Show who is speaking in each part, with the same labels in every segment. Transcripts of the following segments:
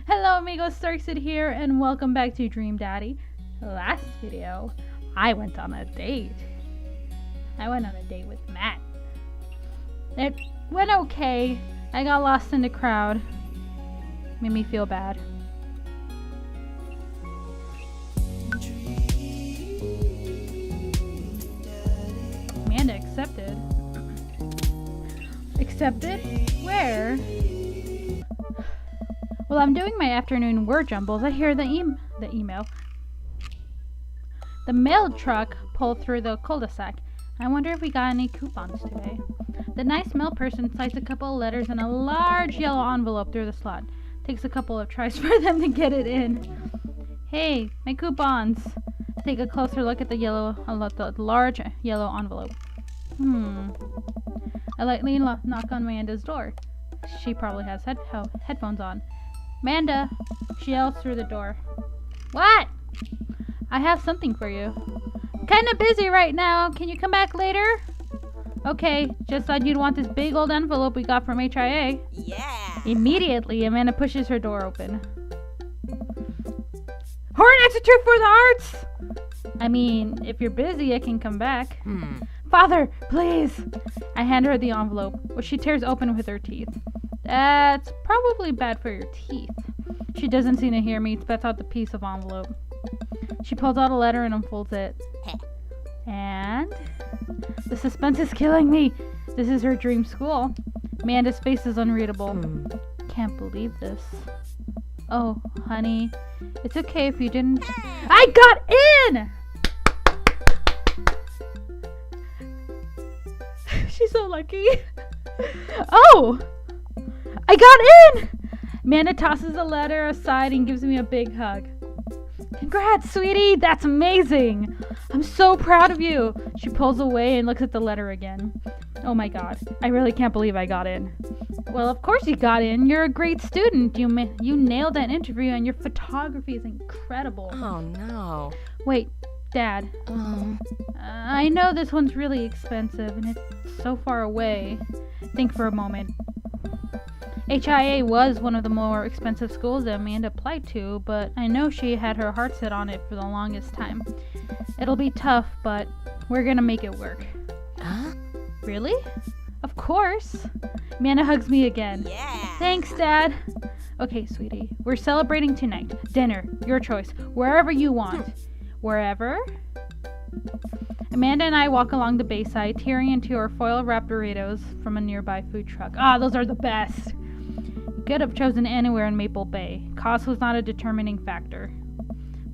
Speaker 1: Hello amigos, Starxid here, and welcome back to Dream Daddy. Last video, I went on a date. I went on a date with Matt. It went okay. I got lost in the crowd. Made me feel bad. Amanda accepted. Accepted? Where? While I'm doing my afternoon word jumbles, I hear the email. The mail truck pulled through the cul-de-sac. I wonder if we got any coupons today. The nice mail person slides a couple of letters in a large yellow envelope through the slot. Takes a couple of tries for them to get it in. Hey, my coupons. Take a closer look at the large yellow envelope. I lightly knock on Amanda's door. She probably has headphones on. Amanda, she yells through the door. What? I have something for you. Kinda busy right now. Can you come back later? Okay, just thought you'd want this big old envelope we got from HIA.
Speaker 2: Yeah.
Speaker 1: Immediately, Amanda pushes her door open. Horn Institute for the Arts! I mean, if you're busy, I can come back. Father, please! I hand her the envelope, which she tears open with her teeth. That's probably bad for your teeth. She doesn't seem to hear me, spits out the piece of envelope. She pulls out a letter and unfolds it. And? The suspense is killing me. This is her dream school. Amanda's face is unreadable. Can't believe this. Oh, honey. It's okay if you didn't... I got in! She's so lucky. Oh! I got in! Amanda tosses the letter aside and gives me a big hug. Congrats, sweetie! That's amazing! I'm so proud of you! She pulls away and looks at the letter again. Oh my god, I really can't believe I got in. Well, of course you got in. You're a great student. You nailed that interview and your photography is incredible.
Speaker 2: Oh no.
Speaker 1: Wait, Dad. I know this one's really expensive and it's so far away. Think for a moment. HIA was one of the more expensive schools that Amanda applied to, but I know she had her heart set on it for the longest time. It'll be tough, but we're gonna make it work.
Speaker 2: Huh?
Speaker 1: Really? Of course. Amanda hugs me again.
Speaker 2: Yeah.
Speaker 1: Thanks, Dad. Okay, sweetie. We're celebrating tonight. Dinner. Your choice. Wherever you want. Wherever? Amanda and I walk along the bayside, tearing into our foil-wrapped burritos from a nearby food truck. Ah, those are the best. You could have chosen anywhere in Maple Bay. Cost was not a determining factor.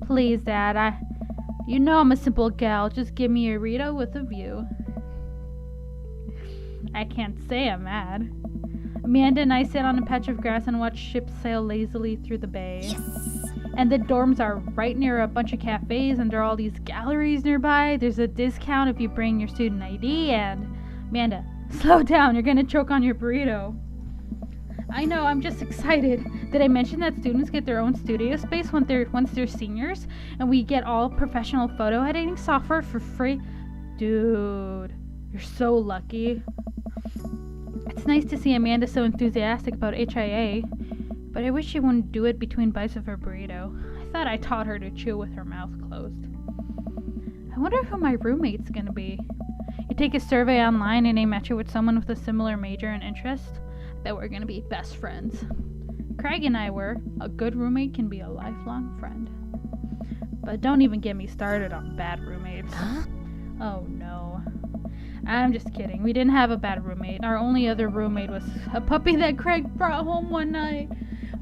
Speaker 1: Please, Dad. You know I'm a simple gal. Just give me a burrito with a view. I can't say I'm mad. Amanda and I sit on a patch of grass and watch ships sail lazily through the bay.
Speaker 2: Yes.
Speaker 1: And the dorms are right near a bunch of cafes and there are all these galleries nearby. There's a discount if you bring your student ID and... Amanda, slow down. You're gonna choke on your burrito. I know, I'm just excited. Did I mention that students get their own studio space once they're seniors? And we get all professional photo editing software for free? Dude, you're so lucky. It's nice to see Amanda so enthusiastic about HIA, but I wish she wouldn't do it between bites of her burrito. I thought I taught her to chew with her mouth closed. I wonder who my roommate's gonna be. You take a survey online and they match you with someone with a similar major and interest. I bet we're gonna be best friends. Craig and I were. A good roommate can be a lifelong friend. But don't even get me started on bad roommates.
Speaker 2: Huh?
Speaker 1: Oh no. I'm just kidding. We didn't have a bad roommate. Our only other roommate was a puppy that Craig brought home one night.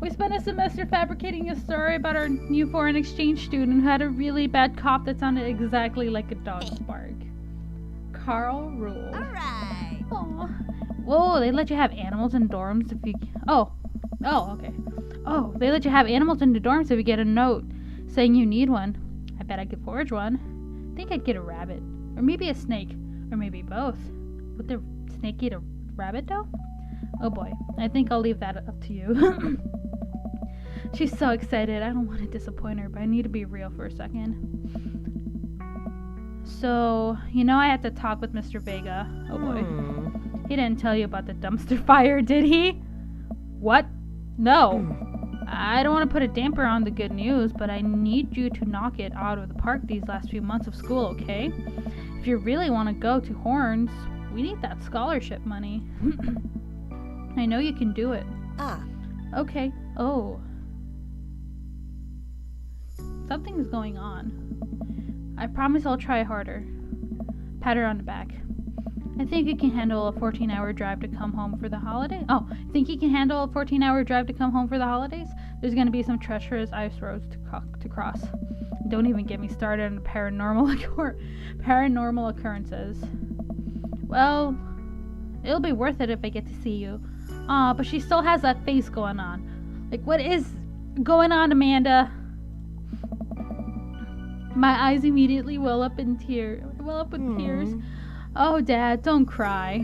Speaker 1: We spent a semester fabricating a story about our new foreign exchange student who had a really bad cough that sounded exactly like a dog's bark. Carl ruled.
Speaker 2: Alright.
Speaker 1: Aw. Whoa, they let you have animals in dorms if you... Oh, okay. Oh, they let you have animals in the dorms if you get a note saying you need one. I bet I could forge one. I think I'd get a rabbit. Or maybe a snake. Or maybe both. Would the snake eat a rabbit, though? Oh boy, I think I'll leave that up to you. She's so excited. I don't want to disappoint her, but I need to be real for a second. So, I had to talk with Mr. Vega. Oh boy. He didn't tell you about the dumpster fire, did he? What? No. I don't want to put a damper on the good news, but I need you to knock it out of the park these last few months of school, okay? If you really want to go to Horns, we need that scholarship money. I know you can do it. Okay. Oh. Something's going on. I promise I'll try harder. Pat her on the back. I think you can handle a 14-hour drive to come home for the holiday. Oh, think you can handle a 14-hour drive to come home for the holidays? There's gonna be some treacherous ice roads to cross. Don't even get me started on paranormal occurrences. Well, it'll be worth it if I get to see you. Aw, but she still has that face going on. Like, what is going on, Amanda? My eyes immediately well up with tears. Oh, Dad, don't cry.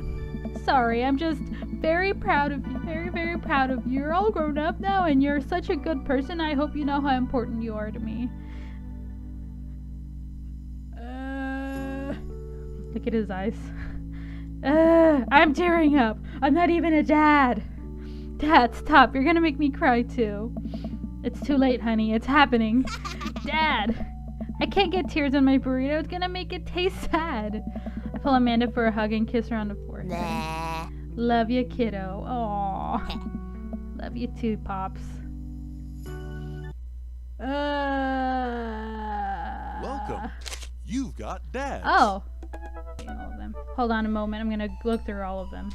Speaker 1: Sorry, I'm just very proud of you. Very, very proud of you. You're all grown up now, and you're such a good person. I hope you know how important you are to me. Look at his eyes. I'm tearing up. I'm not even a dad. Dad, stop. You're gonna make me cry, too. It's too late, honey. It's happening. Dad, I can't get tears on my burrito. It's gonna make it taste sad. I pull Amanda for a hug and kiss her on the forehead.
Speaker 2: Nah.
Speaker 1: Love you, kiddo. Aww. Love you too, Pops.
Speaker 3: Welcome. You've got dads.
Speaker 1: Oh. See all of them. Hold on a moment. I'm gonna look through all of them.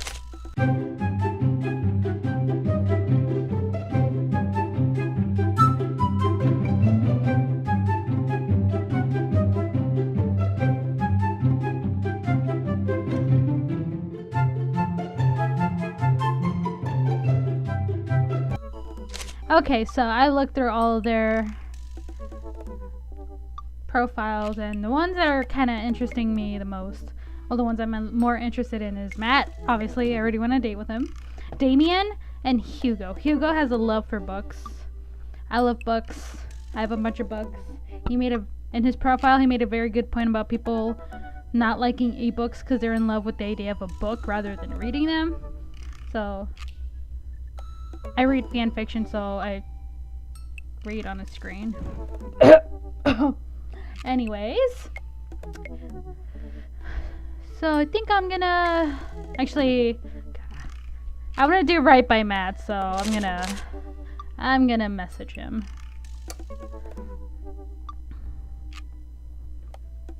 Speaker 1: Okay, so I looked through all of their profiles, and the ones that are kind of interesting me the most, well, the ones I'm more interested in is Matt. Obviously, I already went on a date with him. Damien and Hugo. Hugo has a love for books. I love books. I have a bunch of books. In his profile, he made a very good point about people not liking ebooks because they're in love with the idea of a book rather than reading them. So I read fan fiction, so I read on a screen. Anyways, so I think I'm gonna do right by Matt, so I'm gonna message him.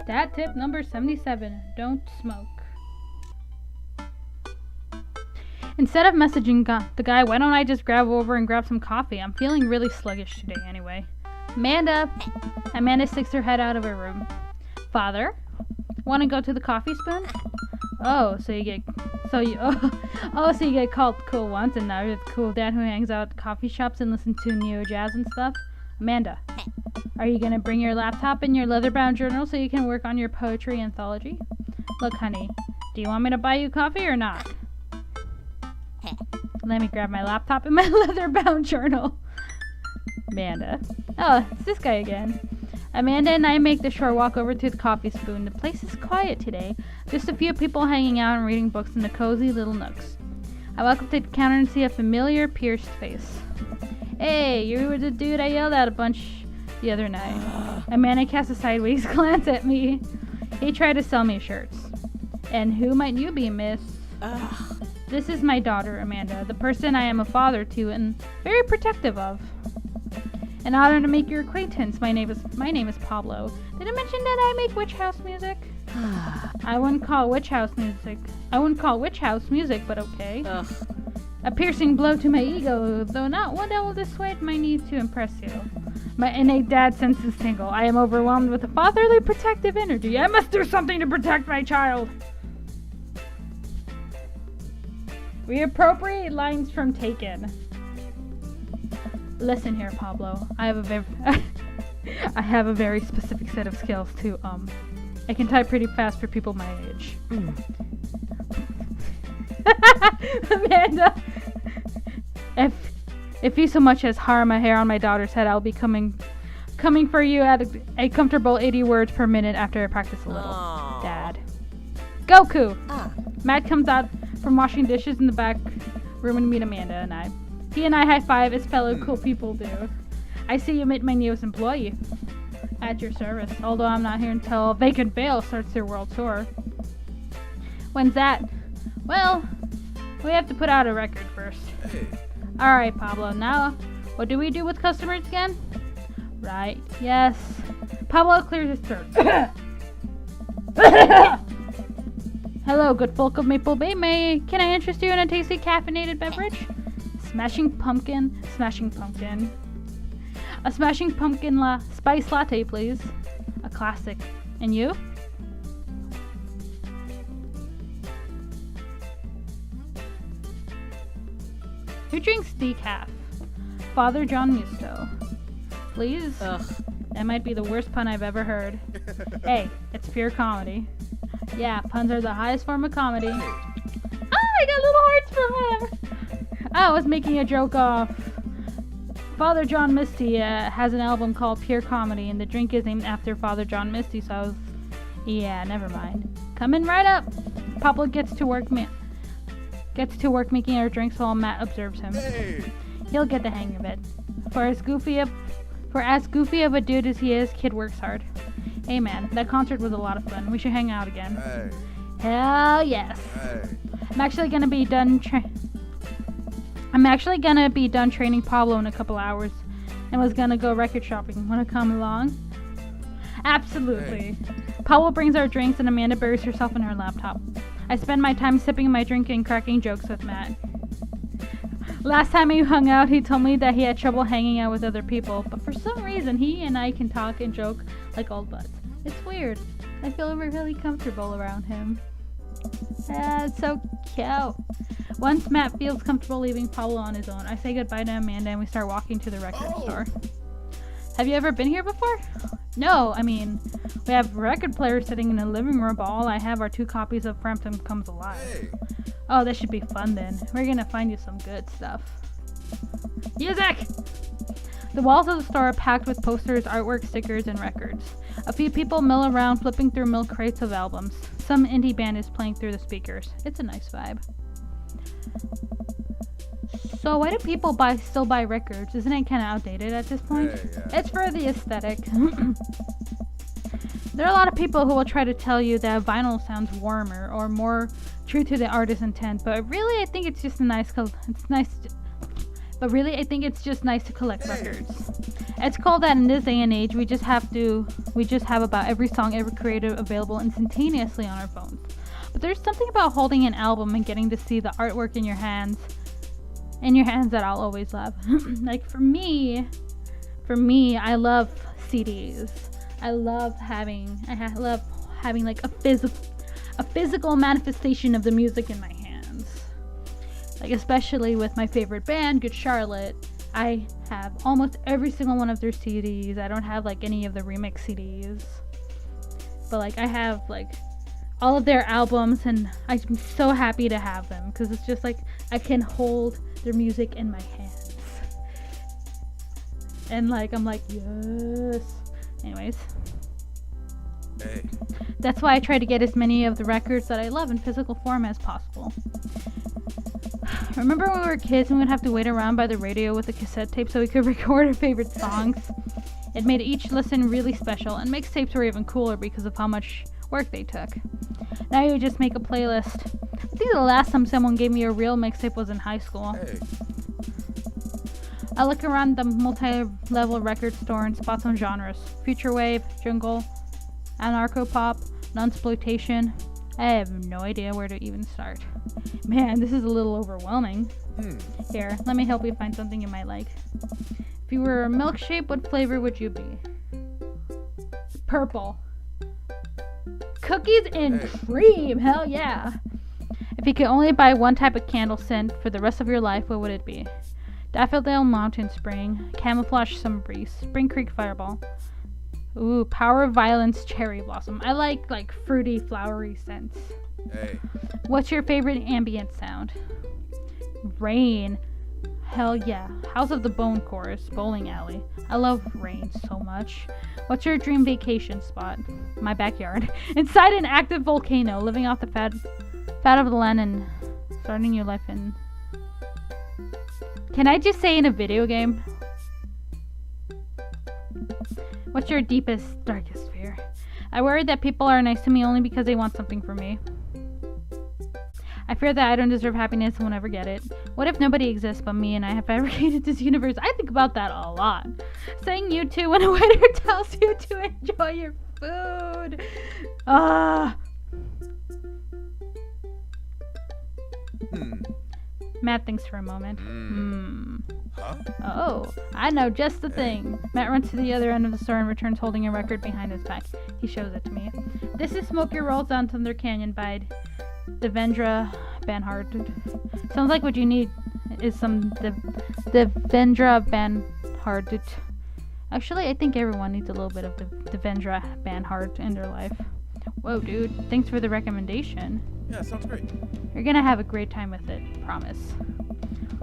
Speaker 1: Dad tip number 77: don't smoke. Instead of messaging the guy, why don't I just grab over and grab some coffee? I'm feeling really sluggish today anyway. Amanda sticks her head out of her room. Father, want to go to the coffee spoon? So you get called cool once, and now you're the cool dad who hangs out at coffee shops and listens to neo jazz and stuff. Amanda, are you gonna bring your laptop and your leather-bound journal so you can work on your poetry anthology? Look, honey, do you want me to buy you coffee or not? Let me grab my laptop and my leather-bound journal. Amanda. Oh, it's this guy again. Amanda and I make the short walk over to the coffee spoon. The place is quiet today. Just a few people hanging out and reading books in the cozy little nooks. I walk up to the counter and see a familiar, pierced face. Hey, you were the dude I yelled at a bunch the other night. Amanda casts a sideways glance at me. He tried to sell me shirts. And who might you be, miss? This is my daughter, Amanda, the person I am a father to and very protective of. In order to make your acquaintance, my name is Pablo. Did I mention that I make witch house music? I wouldn't call witch house music, but okay. A piercing blow to my ego, though not one that will dissuade my need to impress you. My innate dad senses tingle. I am overwhelmed with a fatherly protective energy. I must do something to protect my child. We appropriate lines from Taken. Listen here, Pablo. I have a very specific set of skills too. I can type pretty fast for people my age. Amanda, if you so much as harm a hair on my daughter's head, I'll be coming for you at a comfortable 80 words per minute after I practice a little.
Speaker 2: Aww.
Speaker 1: Dad. Goku! Matt comes out from washing dishes in the back room to meet Amanda and I. He and I high five as fellow cool people do. I see you met my newest employee. At your service, although I'm not here until Vacant Veil starts their world tour. When's that? Well, we have to put out a record first.
Speaker 3: Hey.
Speaker 1: Alright, Pablo, now, what do we do with customers again? Right, yes. Pablo clears his throat. Hello, good folk of Maple Bay. Can I interest you in a tasty caffeinated beverage? Smashing pumpkin. A smashing pumpkin spice latte, please. A classic. And you? Who drinks decaf? Father John Musto. Please?
Speaker 2: Ugh.
Speaker 1: That might be the worst pun I've ever heard. Hey, it's pure comedy. Yeah, puns are the highest form of comedy. Ah, I got little hearts for him! I was making a joke off. Father John Misty has an album called Pure Comedy, and the drink is named after Father John Misty, so I was... Yeah, never mind. Coming right up! Pablo gets to work making our drinks while Matt observes him.
Speaker 3: Hey.
Speaker 1: He'll get the hang of it. For as goofy of a dude as he is, kid works hard. Hey man, that concert was a lot of fun. We should hang out again.
Speaker 3: Hey.
Speaker 1: Hell yes.
Speaker 3: Hey.
Speaker 1: I'm actually gonna be done training Pablo in a couple hours, and was gonna go record shopping. Wanna come along? Absolutely. Pablo brings our drinks, and Amanda buries herself in her laptop. I spend my time sipping my drink and cracking jokes with Matt. Last time we hung out, he told me that he had trouble hanging out with other people, but for some reason, he and I can talk and joke like old buds. It's weird. I feel really comfortable around him. It's so cute. Once Matt feels comfortable leaving Pablo on his own, I say goodbye to Amanda and we start walking to the record store. Have you ever been here before? No, I mean, we have record players sitting in the living room, but all I have are 2 copies of Frampton Comes Alive.
Speaker 3: Hey.
Speaker 1: Oh, this should be fun then. We're gonna find you some good stuff. Music! The walls of the store are packed with posters, artwork, stickers, and records. A few people mill around flipping through milk crates of albums. Some indie band is playing through the speakers. It's a nice vibe. So why do people still buy records? Isn't it kind of outdated at this point?
Speaker 3: Hey, yeah.
Speaker 1: It's for the aesthetic. There are a lot of people who will try to tell you that vinyl sounds warmer or more true to the artist's intent, but really I think it's just nice to collect records. It's cool that in this day and age we just have about every song ever created available instantaneously on our phones. But there's something about holding an album and getting to see the artwork in your hands that I'll always love. Like for me, I love CDs. I love having like a physical manifestation of the music in my hands. Like especially with my favorite band, Good Charlotte, I have almost every single one of their CDs. I don't have like any of the remix CDs, but like I have like all of their albums, and I'm so happy to have them because it's just like I can hold their music in my hands, and like I'm like yes. Anyways,
Speaker 3: Hey.
Speaker 1: that's why I try to get as many of the records that I love in physical form as possible. Remember when we were kids and we'd have to wait around by the radio with a cassette tape so we could record our favorite songs? It made each listen really special, and mixtapes were even cooler because of how much work they took. Now you just make a playlist. I think the last time someone gave me a real mixtape was in high school.
Speaker 3: Hey.
Speaker 1: I look around the multi-level record store and spot some genres. Future wave, jungle, anarcho-pop, nunsploitation. I have no idea where to even start. Man, this is a little overwhelming. Here, let me help you find something you might like. If you were a milkshake, what flavor would you be? Purple. Cookies and cream, hell yeah. If you could only buy one type of candle scent for the rest of your life, what would it be? Daffodil Mountain Spring, Camouflage Summer Breeze, Spring Creek Fireball. Ooh, Power of Violence Cherry Blossom. I like fruity, flowery scents.
Speaker 3: Hey.
Speaker 1: What's your favorite ambient sound? Rain. Hell yeah. House of the Bone Chorus, Bowling Alley. I love rain so much. What's your dream vacation spot? My backyard. Inside an active volcano, living off the fat of the land and starting your life in Can I just say in a video game? What's your deepest, darkest fear? I worry that people are nice to me only because they want something from me. I fear that I don't deserve happiness and will never get it. What if nobody exists but me and I have fabricated this universe? I think about that a lot. Saying you too when a waiter tells you to enjoy your food. Matt thinks for a moment.
Speaker 3: Huh?
Speaker 1: Oh, I know just the thing. Matt runs to the other end of the store and returns holding a record behind his back. He shows it to me. This is Smoke Your Rolls Down Thunder Canyon by Devendra Banhart. Sounds like what you need is some Devendra Banhart. Actually, I think everyone needs a little bit of Devendra Banhart in their life. Whoa, dude. Thanks for the recommendation.
Speaker 3: Yeah, sounds great.
Speaker 1: You're gonna have a great time with it, promise.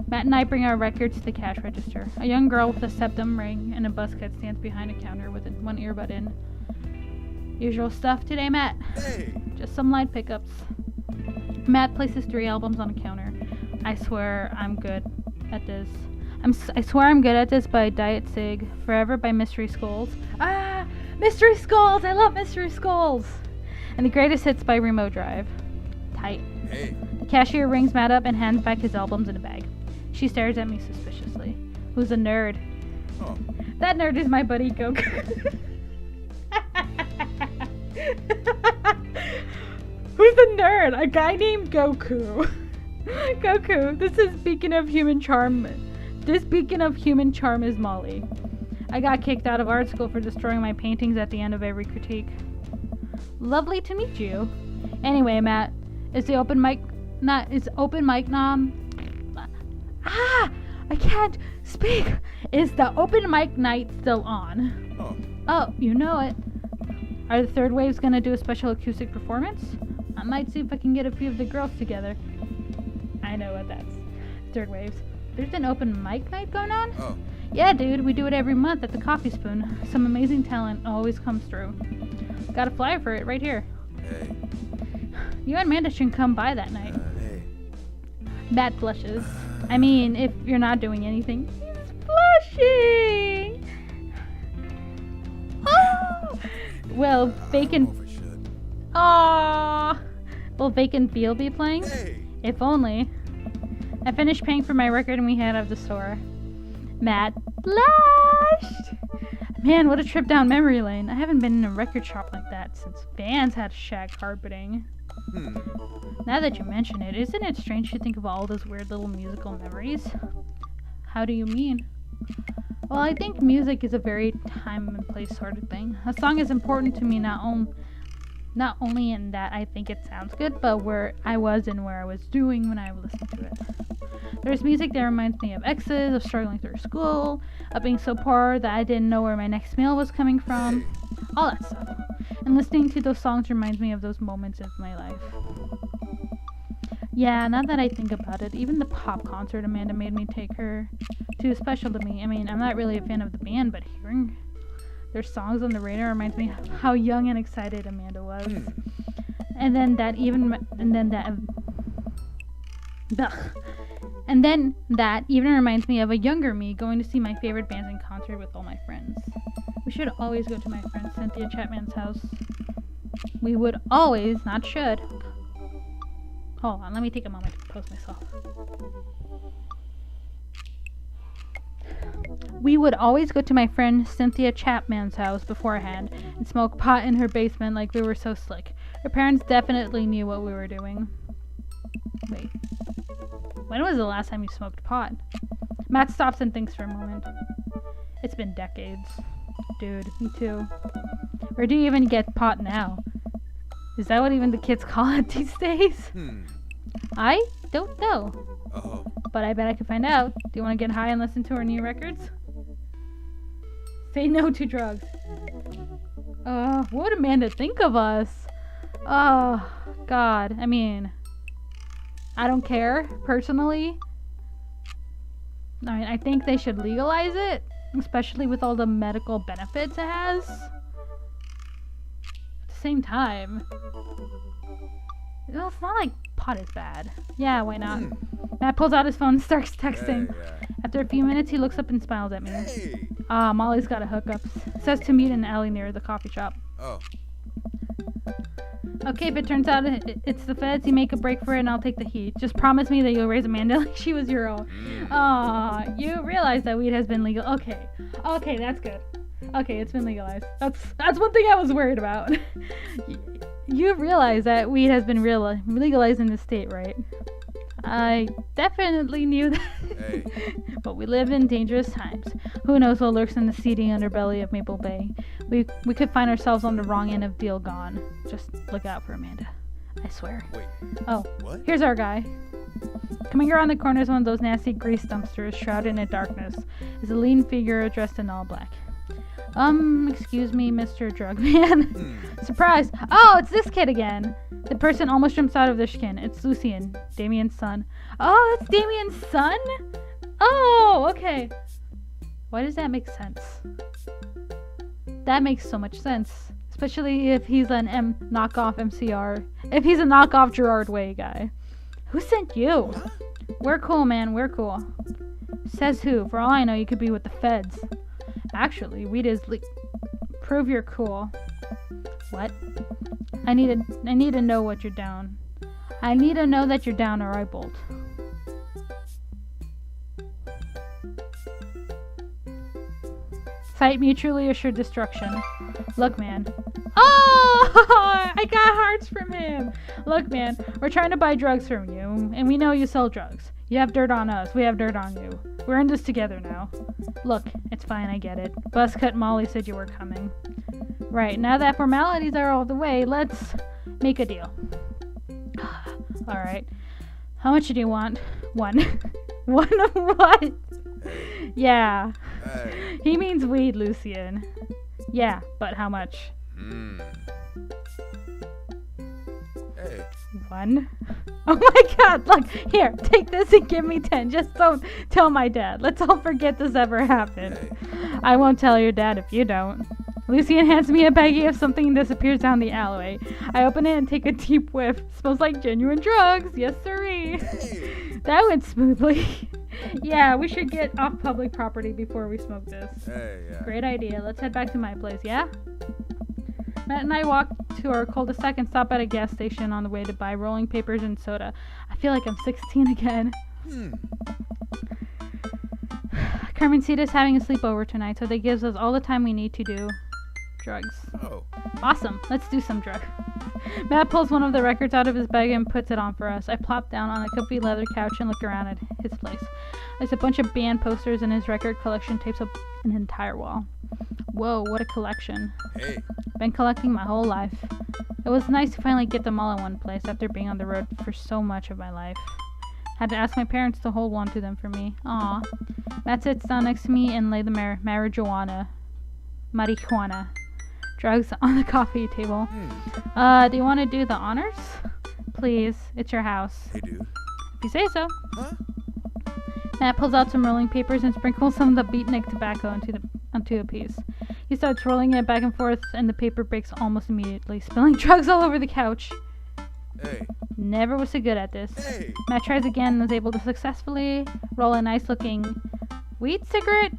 Speaker 1: Matt and I bring our records to the cash register. A young girl with a septum ring and a buzz cut stands behind a counter with one earbud in. Usual stuff today, Matt.
Speaker 3: Hey!
Speaker 1: Just some light pickups. Matt places 3 albums on a counter. I swear I'm good at this. I swear I'm good at this by Diet Sig. Forever by Mystery Skulls. Ah! Mystery Skulls! I love Mystery Skulls! And the greatest hits by Remote Drive. Tight.
Speaker 3: Hey!
Speaker 1: The cashier rings Matt up and hands back his albums in a bag. She stares at me suspiciously. Who's a nerd?
Speaker 3: Oh.
Speaker 1: That nerd is my buddy Goku. Who's the nerd? A guy named Goku. Goku, this is beacon of human charm. This beacon of human charm is Molly. I got kicked out of art school for destroying my paintings at the end of every critique. Lovely to meet you. Anyway, Matt, is open mic nom? I can't speak. Is the open mic night still on? Oh, you know it. Are the third waves gonna do a special acoustic performance? I might see if I can get a few of the girls together. I know what that's. Third waves. There's an open mic night going on?
Speaker 3: Oh.
Speaker 1: Yeah, dude, we do it every month at the Coffee Spoon. Some amazing talent always comes through. Got a flyer for it right here.
Speaker 3: Hey.
Speaker 1: You and Amanda should come by that night.
Speaker 3: Hey.
Speaker 1: Matt blushes. I mean, if you're not doing anything. He's blushing! Oh! Will Bacon...
Speaker 3: Over should.
Speaker 1: Aww! Will Bacon Beal be playing?
Speaker 3: Hey!
Speaker 1: If only. I finished paying for my record and we head out of the store. Matt blushed! Man, what a trip down memory lane. I haven't been in a record shop like that since bands had shag carpeting. Now that you mention it, isn't it strange to think of all those weird little musical memories? How do you mean? Well, I think music is a very time and place sort of thing. A song is important to me not only in that I think it sounds good, but where I was and where I was doing when I listened to it. There's music that reminds me of exes, of struggling through school, of being so poor that I didn't know where my next meal was coming from, all that stuff. And listening to those songs reminds me of those moments of my life. Yeah, now that I think about it, even the pop concert Amanda made me take her to is special to me. I mean, I'm not really a fan of the band, but hearing their songs on the radio reminds me how young and excited Amanda was. And then that even reminds me of a younger me going to see my favorite bands in concert with all my friends. We should always go to my friend Cynthia Chapman's house. We would always, not should. Hold on, let me take a moment to compose myself. We would always go to my friend Cynthia Chapman's house beforehand and smoke pot in her basement like we were so slick. Her parents definitely knew what we were doing. Wait. When was the last time you smoked pot? Matt stops and thinks for a moment. It's been decades. Dude, me too. Where do you even get pot now? Is that what even the kids call it these days? I don't know.
Speaker 3: Oh.
Speaker 1: But I bet I could find out. Do you want to get high and listen to our new records? Say no to drugs. What would Amanda think of us? Oh, God. I mean, I don't care, personally. I mean, I think they should legalize it, especially with all the medical benefits it has. At the same time, Well, it's not like pot is bad. Yeah, why not?
Speaker 3: Hmm.
Speaker 1: Matt pulls out his phone and starts texting.
Speaker 3: Hey,
Speaker 1: After a few minutes, he looks up and smiles at me.
Speaker 3: hey.
Speaker 1: Molly's got a hookups. Says to meet in the alley near the coffee shop.
Speaker 3: Oh.
Speaker 1: Okay, if it turns out it's the feds, you make a break for it and I'll take the heat. Just promise me that you'll raise Amanda like she was your own. Aw, you realize that weed has been legal. Okay, that's good. Okay, it's been legalized. That's one thing I was worried about. You realize that weed has been legalized in the state, right? I definitely knew that.
Speaker 3: Hey.
Speaker 1: But we live in dangerous times. Who knows what lurks in the seedy underbelly of Maple Bay. We could find ourselves on the wrong end of deal gone. Just look out for Amanda. I swear.
Speaker 3: Wait.
Speaker 1: Oh,
Speaker 3: What?
Speaker 1: here's our guy. Coming around the corner is one of those nasty grease dumpsters shrouded in darkness. Is a lean figure dressed in all black. Excuse me, Mr. Drug Man. Surprise! Oh, it's this kid again. The person almost jumps out of their skin. It's Lucien, Damien's son. Oh, that's Damien's son? Oh, okay. Why does that make sense? That makes so much sense. Especially if he's an knockoff MCR. If he's a knockoff Gerard Way guy. Who sent you? We're cool, man. We're cool. Says who? For all I know, you could be with the feds. Actually, weed is prove you're cool. What? I need to know what you're down. I need to know that you're down or I bolt. Fight mutually assured destruction. Look, man. Oh! I got hearts from him. Look, man. We're trying to buy drugs from you, and we know you sell drugs. You have dirt on us. We have dirt on you. We're in this together now. Look, it's fine. I get it. Buzzcut Molly said you were coming. Right. Now that formalities are all the way, let's make a deal. All right. How much do you want? One. One of what? Yeah.
Speaker 3: Hey.
Speaker 1: He means weed, Lucien. Yeah, but how much?
Speaker 3: Hey.
Speaker 1: One? Oh my god, look, here, take this and give me 10. Just don't tell my dad. Let's all forget this ever happened.
Speaker 3: Hey.
Speaker 1: I won't tell your dad if you don't. Lucien hands me a baggie of something and disappears down the alleyway. I open it and take a deep whiff. Smells like genuine drugs. Yes, sirree.
Speaker 3: Hey.
Speaker 1: That went smoothly. Yeah, we should get off public property before we smoke this.
Speaker 3: Hey, yeah.
Speaker 1: Great idea. Let's head back to my place, yeah? Matt and I walk to our cul-de-sac and stop at a gas station on the way to buy rolling papers and soda. I feel like I'm 16 again. Carmencita's having a sleepover tonight, so that gives us all the time we need to do drugs.
Speaker 3: Oh.
Speaker 1: Awesome. Let's do some drugs. Matt pulls one of the records out of his bag and puts it on for us. I plop down on a comfy leather couch and look around at his place. There's a bunch of band posters and his record collection tapes up an entire wall. Whoa, what a collection.
Speaker 3: Hey.
Speaker 1: Been collecting my whole life. It was nice to finally get them all in one place after being on the road for so much of my life. Had to ask my parents to hold one to them for me. Aw. Matt sits down next to me and lay the marijuana drugs on the coffee table. Do you want to do the honors? Please, it's your house.
Speaker 3: Hey, dude.
Speaker 1: If you say so.
Speaker 3: Huh?
Speaker 1: Matt pulls out some rolling papers and sprinkles some of the beatnik tobacco onto a piece. He starts rolling it back and forth, and the paper breaks almost immediately, spilling drugs all over the couch.
Speaker 3: Hey.
Speaker 1: Never was so good at this.
Speaker 3: Hey.
Speaker 1: Matt tries again and is able to successfully roll a nice-looking weed cigarette.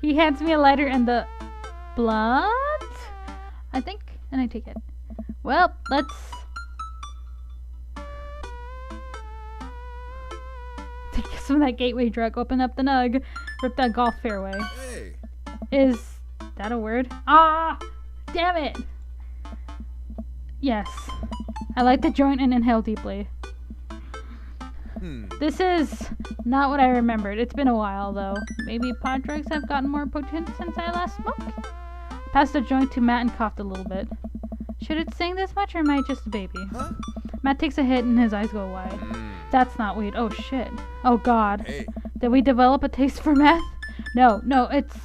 Speaker 1: He hands me a lighter and the blunt, I think, and I take it. Well, let's take some of that gateway drug, open up the nug, rip that golf fairway.
Speaker 3: Hey.
Speaker 1: Is that a word? Ah! Damn it! Yes. I light the joint and inhale deeply. This is not what I remembered. It's been a while, though. Maybe pot drugs have gotten more potent since I last smoked? I passed the joint to Matt and coughed a little bit. Should it sting this much, or am I just a baby?
Speaker 3: Huh?
Speaker 1: Matt takes a hit and his eyes go wide. That's not weed. Oh, shit. Oh, God.
Speaker 3: Hey.
Speaker 1: Did we develop a taste for meth? No, it's...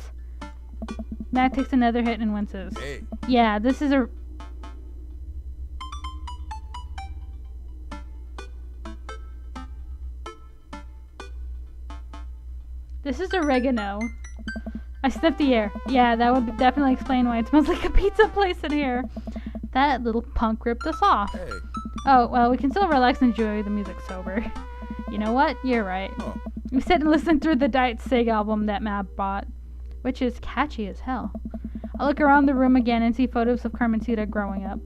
Speaker 1: Matt takes another hit and winces.
Speaker 3: Hey.
Speaker 1: Yeah, this is a... This is oregano. I sniffed the air. Yeah, that would definitely explain why it smells like a pizza place in here. That little punk ripped us off.
Speaker 3: Hey.
Speaker 1: Oh, well, we can still relax and enjoy the music sober. You know what? You're right.
Speaker 3: Oh.
Speaker 1: We sit and listen through the Diet Sig album that Matt bought, which is catchy as hell. I look around the room again and see photos of Carmencita growing up.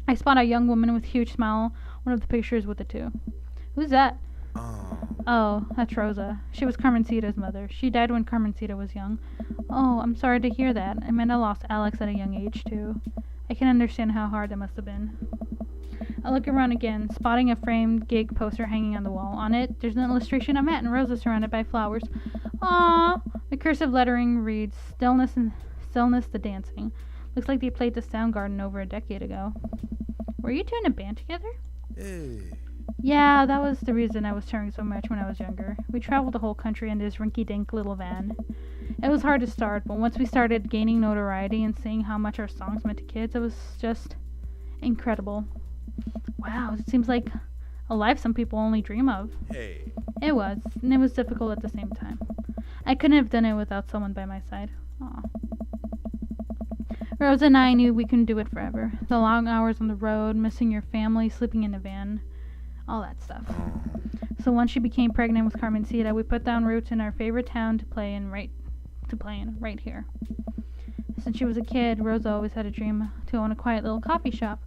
Speaker 1: I spot a young woman with a huge smile, one of the pictures with the two. Who's that? Oh, that's Rosa. She was Carmencita's mother. She died when Carmencita was young. Oh, I'm sorry to hear that. I meant I lost Alex at a young age, too. I can understand how hard that must have been. I look around again, spotting a framed gig poster hanging on the wall. On it, there's an illustration of Matt and Rosa surrounded by flowers. Aww! The cursive lettering reads, Stillness the Dancing. Looks like they played the Soundgarden over a decade ago. Were you two in a band together?
Speaker 3: Hey.
Speaker 1: Yeah, that was the reason I was touring so much when I was younger. We traveled the whole country in this rinky-dink little van. It was hard to start, but once we started gaining notoriety and seeing how much our songs meant to kids, it was just incredible. Wow, it seems like a life some people only dream of.
Speaker 3: Hey.
Speaker 1: It was, and it was difficult at the same time. I couldn't have done it without someone by my side. Aw. Rose and I knew we couldn't do it forever. The long hours on the road, missing your family, sleeping in the van, all that stuff. So once she became pregnant with Carmencita, we put down roots in our favorite town to play in right here. Since she was a kid, Rosa always had a dream to own a quiet little coffee shop.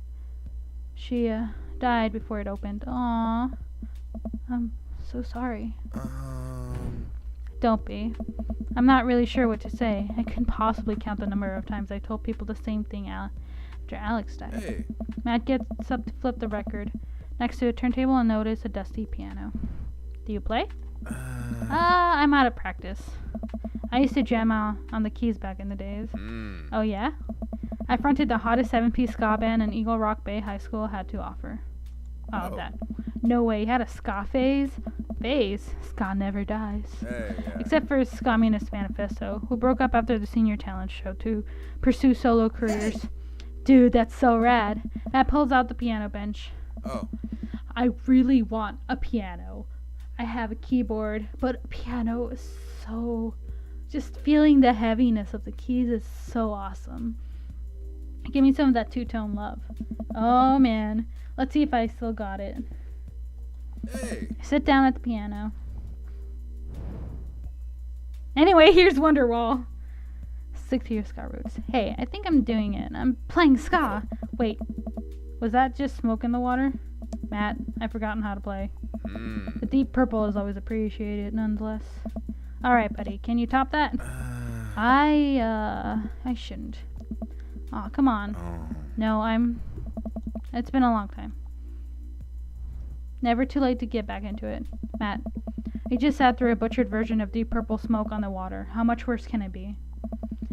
Speaker 1: She died before it opened. Aw. I'm so sorry. Don't be. I'm not really sure what to say. I couldn't possibly count the number of times I told people the same thing after Alex died.
Speaker 3: Hey.
Speaker 1: Matt gets up to flip the record. Next to a turntable, I notice a dusty piano. Do you play? I'm out of practice. I used to jam on the keys back in the days. Oh yeah? I fronted the hottest 7-piece ska band in Eagle Rock Bay High School had to offer. Oh, that. No way, he had a ska phase? Phase? Ska never dies.
Speaker 3: Hey, yeah.
Speaker 1: Except for Ska Communist Manifesto, who broke up after the senior talent show to pursue solo careers. Dude, that's so rad. Matt pulls out the piano bench.
Speaker 3: Oh.
Speaker 1: I really want a piano. I have a keyboard, but a piano is so... Just feeling the heaviness of the keys is so awesome. Give me some of that two-tone love. Oh man, let's see if I still got it.
Speaker 3: Hey.
Speaker 1: Sit down at the piano. Anyway, here's Wonderwall. Stick to your ska roots. Hey, I think I'm doing it. I'm playing ska. Wait, was that just smoke in the water? Matt, I've forgotten how to play. The deep purple is always appreciated, nonetheless. Alright, buddy, can you top that? I shouldn't. Aw, come on. No, it's been a long time. Never too late to get back into it. Matt, he just sat through a butchered version of Deep Purple Smoke on the Water. How much worse can it be?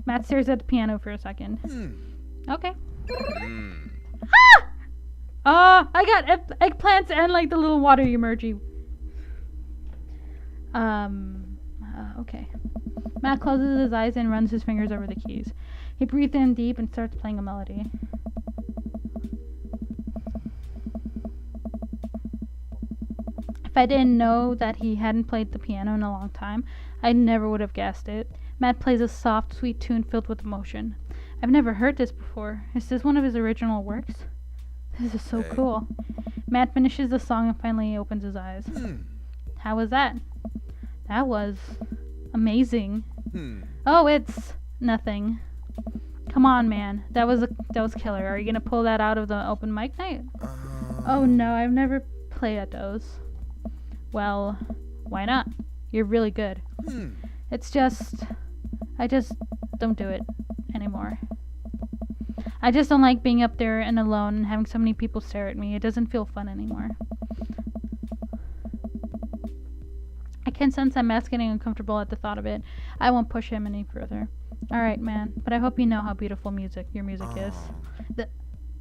Speaker 1: Matt stares at the piano for a second. Okay. Ah! I got eggplants and like the little water emoji. Okay. Matt closes his eyes and runs his fingers over the keys. He breathes in deep and starts playing a melody. If I didn't know that he hadn't played the piano in a long time, I never would have guessed it. Matt plays a soft, sweet tune filled with emotion. I've never heard this before. Is this one of his original works? This is so cool. Matt finishes the song and finally opens his eyes. How was that? That was amazing. Oh, it's nothing. Come on, man. That was killer. Are you gonna pull that out of the open mic night? Oh no, I've never played at those. Well, why not? You're really good. I just don't do it anymore. I just don't like being up there and alone and having so many people stare at me. It doesn't feel fun anymore. I can sense that Matt's getting uncomfortable at the thought of it. I won't push him any further. Alright, man, but I hope you know how beautiful your music is.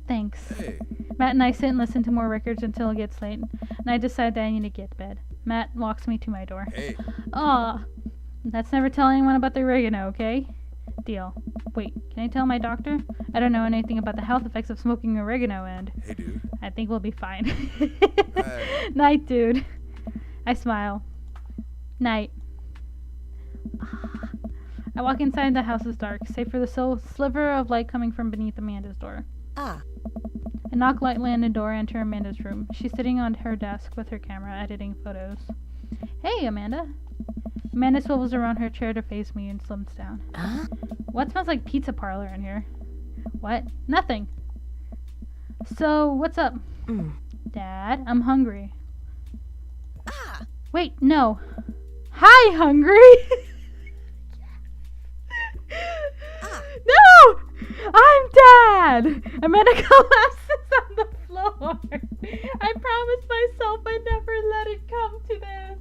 Speaker 1: Thanks.
Speaker 3: Hey.
Speaker 1: Matt and I sit and listen to more records until it gets late, and I decide that I need to get to bed. Matt walks me to my door.
Speaker 3: Hey.
Speaker 1: Aw, that's never tell anyone about the oregano, okay? Deal. Wait, can I tell my doctor? I don't know anything about the health effects of smoking oregano, and
Speaker 3: Hey, dude.
Speaker 1: I think we'll be fine.
Speaker 3: Hey.
Speaker 1: Night, dude. I smile. Night. I walk inside. The house is dark, save for the sliver of light coming from beneath Amanda's door.
Speaker 2: Ah.
Speaker 1: I knock lightly on the door, enter Amanda's room. She's sitting on her desk with her camera, editing photos. Hey, Amanda. Amanda swivels around her chair to face me and slims down.
Speaker 2: Huh?
Speaker 1: What smells like pizza parlor in here? What? Nothing. So, what's up? Dad, I'm hungry.
Speaker 2: Ah.
Speaker 1: Wait, no. Hi, hungry! No! I'm Dad! Amanda collapses on the floor. I promised myself I'd never let it come to this.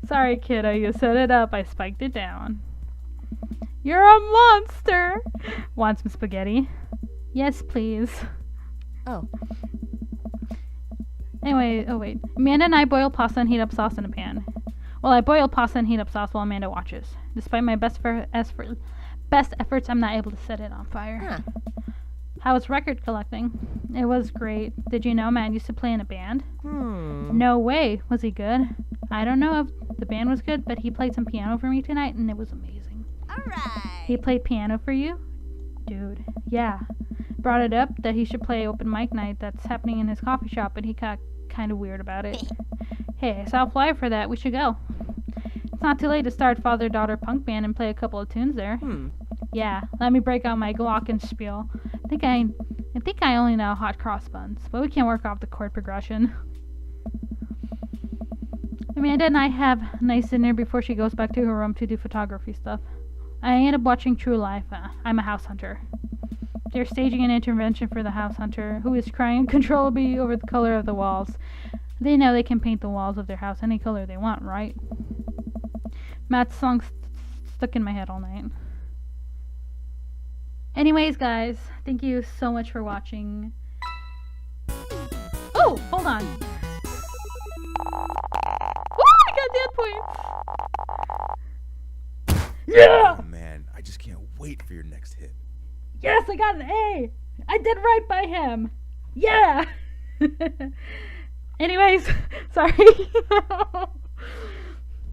Speaker 1: Sorry, kiddo, you set it up. I spiked it down. You're a monster! Want some spaghetti? Yes, please.
Speaker 2: Oh.
Speaker 1: Anyway, oh wait. Amanda and I boil pasta and heat up sauce in a pan. Well, I boil pasta and heat up sauce while Amanda watches. Despite my best efforts, I'm not able to set it on fire.
Speaker 2: Huh.
Speaker 1: How was record collecting? It was great. Did you know Matt used to play in a band? No way. Was he good? I don't know if the band was good, but he played some piano for me tonight, and it was amazing.
Speaker 2: Alright.
Speaker 1: He played piano for you? Dude, yeah. Brought it up that he should play open mic night that's happening in his coffee shop, but he got kind of weird about it. Hey, I saw a flyer for that. We should go. It's not too late to start father-daughter punk band and play a couple of tunes there. Yeah, let me break out my glockenspiel. I think I only know hot cross buns, but we can work off the chord progression. Amanda and I have a nice dinner before she goes back to her room to do photography stuff. I end up watching True Life. I'm a house hunter. They're staging an intervention for the house hunter, who is crying uncontrollably over the color of the walls. They know they can paint the walls of their house any color they want, right? Matt's song stuck in my head all night. Anyways, guys, thank you so much for watching. Oh, hold on. Oh, I got dead points. Yeah!
Speaker 3: Oh, man, I just can't wait for your next hit.
Speaker 1: Yes, I got an A. I did right by him. Yeah. Anyways, sorry.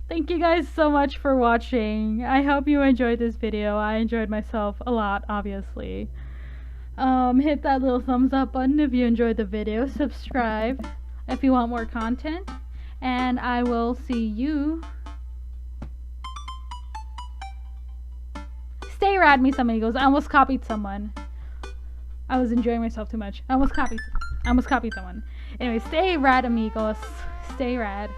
Speaker 1: Thank you guys so much for watching. I hope you enjoyed this video. I enjoyed myself a lot, obviously. Hit that little thumbs up button if you enjoyed the video. Subscribe if you want more content. And I will see you. Stay rad, mis amigos. I almost copied someone. I was enjoying myself too much. I almost copied someone. Anyway, stay rad, amigos. Stay rad.